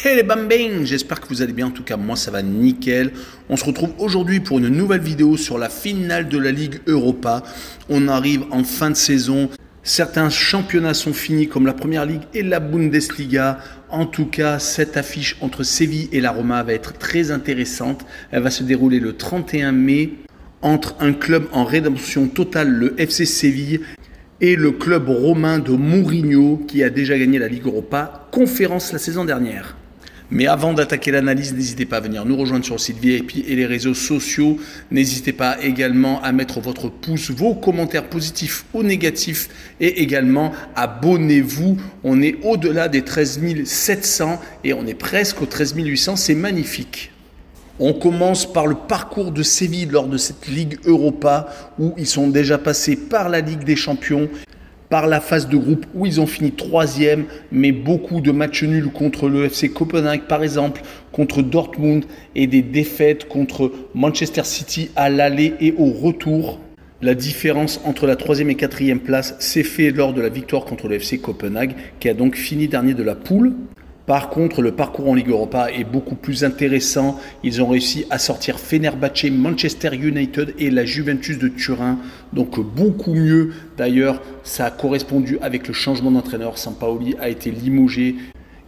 Hey les bambins, j'espère que vous allez bien, en tout cas moi ça va nickel. On se retrouve aujourd'hui pour une nouvelle vidéo sur la finale de la Ligue Europa. On arrive en fin de saison, certains championnats sont finis comme la Première Ligue et la Bundesliga. En tout cas, cette affiche entre Séville et la Roma va être très intéressante. Elle va se dérouler le 31 mai entre un club en rédemption totale, le FC Séville, et le club romain de Mourinho qui a déjà gagné la Ligue Europa Conférence la saison dernière. Mais avant d'attaquer l'analyse, n'hésitez pas à venir nous rejoindre sur le site VIP et les réseaux sociaux. N'hésitez pas également à mettre votre pouce, vos commentaires positifs ou négatifs et également abonnez-vous. On est au-delà des 13 700 et on est presque aux 13 800, c'est magnifique. On commence par le parcours de Séville lors de cette Ligue Europa où ils sont déjà passés par la Ligue des Champions, par la phase de groupe où ils ont fini 3e, mais beaucoup de matchs nuls contre le FC Copenhague par exemple, contre Dortmund et des défaites contre Manchester City à l'aller et au retour. La différence entre la 3e et 4e place s'est faite lors de la victoire contre le FC Copenhague qui a donc fini dernier de la poule. Par contre, le parcours en Ligue Europa est beaucoup plus intéressant. Ils ont réussi à sortir Fenerbahçe, Manchester United et la Juventus de Turin. Donc beaucoup mieux. D'ailleurs, ça a correspondu avec le changement d'entraîneur. Sampaoli a été limogé.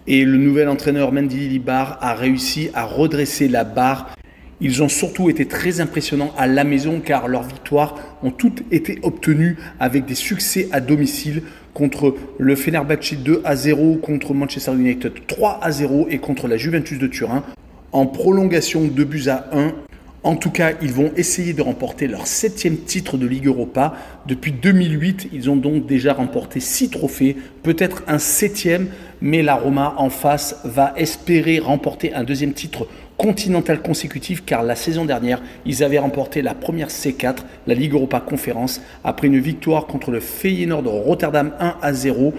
Et le nouvel entraîneur Mendy Libar a réussi à redresser la barre. Ils ont surtout été très impressionnants à la maison car leurs victoires ont toutes été obtenues avec des succès à domicile contre le Fenerbahçe 2-0, contre Manchester United 3-0 et contre la Juventus de Turin en prolongation 2-1. En tout cas, ils vont essayer de remporter leur 7e titre de Ligue Europa. Depuis 2008, ils ont donc déjà remporté 6 trophées, peut-être un 7e, mais la Roma en face va espérer remporter un 2e titre continental consécutif car la saison dernière, ils avaient remporté la première C4, la Ligue Europa Conférence, après une victoire contre le Feyenoord de Rotterdam 1-0.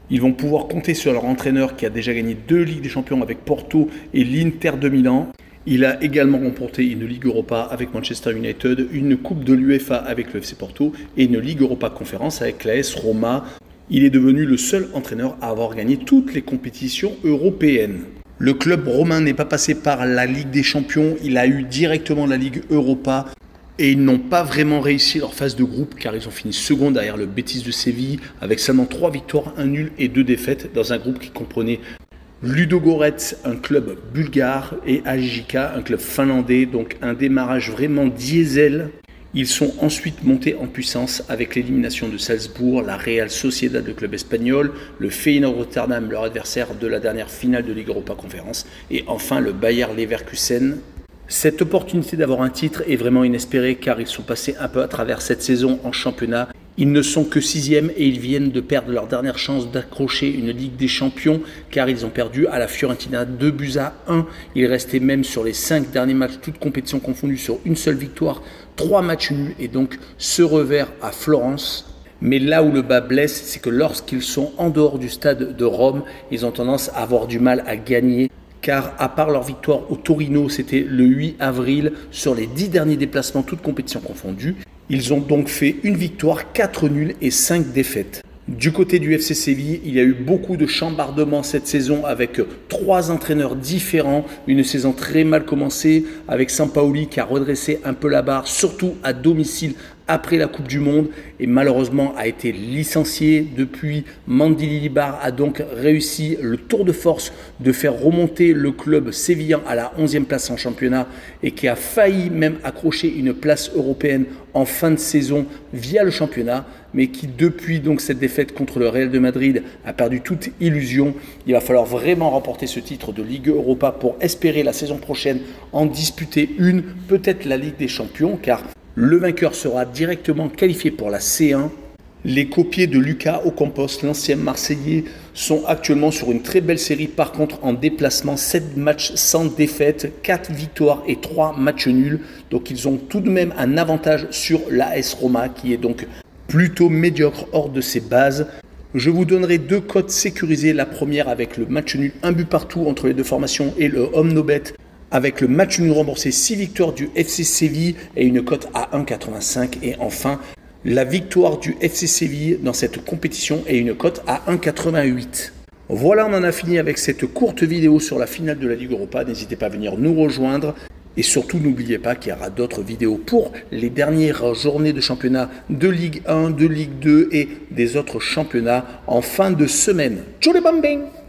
Ils vont pouvoir compter sur leur entraîneur qui a déjà gagné 2 Ligues des Champions avec Porto et l'Inter de Milan. Il a également remporté une Ligue Europa avec Manchester United, une Coupe de l'UEFA avec le FC Porto et une Ligue Europa Conférence avec l'AS Roma. Il est devenu le seul entraîneur à avoir gagné toutes les compétitions européennes. Le club romain n'est pas passé par la Ligue des Champions, il a eu directement la Ligue Europa et ils n'ont pas vraiment réussi leur phase de groupe car ils ont fini second derrière le Betis de Séville avec seulement 3 victoires, 1 nul et 2 défaites dans un groupe qui comprenait Ludogorets, un club bulgare, et AJK, un club finlandais, donc un démarrage vraiment diesel. Ils sont ensuite montés en puissance avec l'élimination de Salzbourg, la Real Sociedad, le club espagnol, le Feyenoord Rotterdam, leur adversaire de la dernière finale de Ligue Europa Conférence, et enfin le Bayer Leverkusen. Cette opportunité d'avoir un titre est vraiment inespérée car ils sont passés un peu à travers cette saison en championnat. Ils ne sont que 6e et ils viennent de perdre leur dernière chance d'accrocher une Ligue des Champions car ils ont perdu à la Fiorentina 2-1. Ils restaient même sur les 5 derniers matchs, toutes compétitions confondues, sur une seule victoire, 3 matchs nuls et donc ce revers à Florence. Mais là où le bas blesse, c'est que lorsqu'ils sont en dehors du stade de Rome, ils ont tendance à avoir du mal à gagner. Car à part leur victoire au Torino, c'était le 8 avril, sur les 10 derniers déplacements, toutes compétitions confondues, ils ont donc fait une victoire, 4 nuls et 5 défaites. Du côté du FC Séville, il y a eu beaucoup de chambardements cette saison avec 3 entraîneurs différents, une saison très mal commencée avec Sampaoli qui a redressé un peu la barre, surtout à domicile après la Coupe du Monde et malheureusement a été licencié. Depuis, Mendy Libar a donc réussi le tour de force de faire remonter le club sévillan à la 11e place en championnat et qui a failli même accrocher une place européenne en fin de saison via le championnat, mais qui depuis donc cette défaite contre le Real de Madrid a perdu toute illusion. Il va falloir vraiment remporter ce titre de Ligue Europa pour espérer la saison prochaine en disputer une, peut-être la Ligue des Champions, car le vainqueur sera directement qualifié pour la C1. Les copiers de Lucas Ocampos, l'ancien Marseillais, sont actuellement sur une très belle série. Par contre, en déplacement, 7 matchs sans défaite, 4 victoires et 3 matchs nuls. Donc ils ont tout de même un avantage sur l'AS Roma qui est donc plutôt médiocre hors de ses bases. Je vous donnerai 2 cotes sécurisées. La première avec le match nul, 1 but partout entre les deux formations et le home no bet avec le match nul remboursé, 6 victoires du FC Séville et une cote à 1,85. Et enfin, la victoire du FC Séville dans cette compétition et une cote à 1,88. Voilà, on en a fini avec cette courte vidéo sur la finale de la Ligue Europa. N'hésitez pas à venir nous rejoindre. Et surtout, n'oubliez pas qu'il y aura d'autres vidéos pour les dernières journées de championnat de Ligue 1, de Ligue 2 et des autres championnats en fin de semaine. Ciao les bambins!